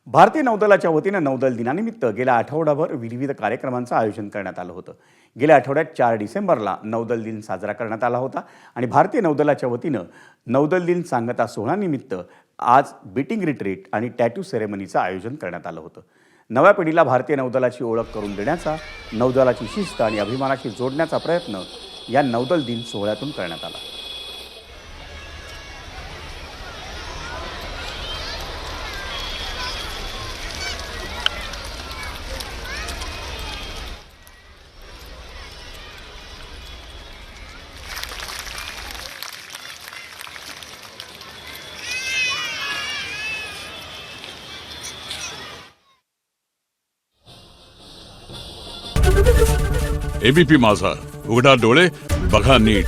भारतीय नौदलाच्या वतीनं नौदल दिनानिमित्त गेल्या आठवडाभर विविध कार्यक्रमांचं आयोजन करण्यात आलं होतं। गेल्या आठवड्यात 4 डिसेंबरला नौदल दिन साजरा करण्यात आला होता आणि भारतीय नौदलाच्या वतीनं नौदल दिन सांगता सोहळ्यानिमित्त आज बीटिंग रिट्रीट आणि टॅटू सेरेमनीचं आयोजन करण्यात आलं होतं। नव्या पिढीला भारतीय नौदलाची ओळख करून देण्याचा, नौदलाची शिस्त आणि अभिमानाशी जोडण्याचा प्रयत्न या नौदल दिन सोहळ्यातून करण्यात आला। एबीपी माझा, उघडा डोळे बघा नीट।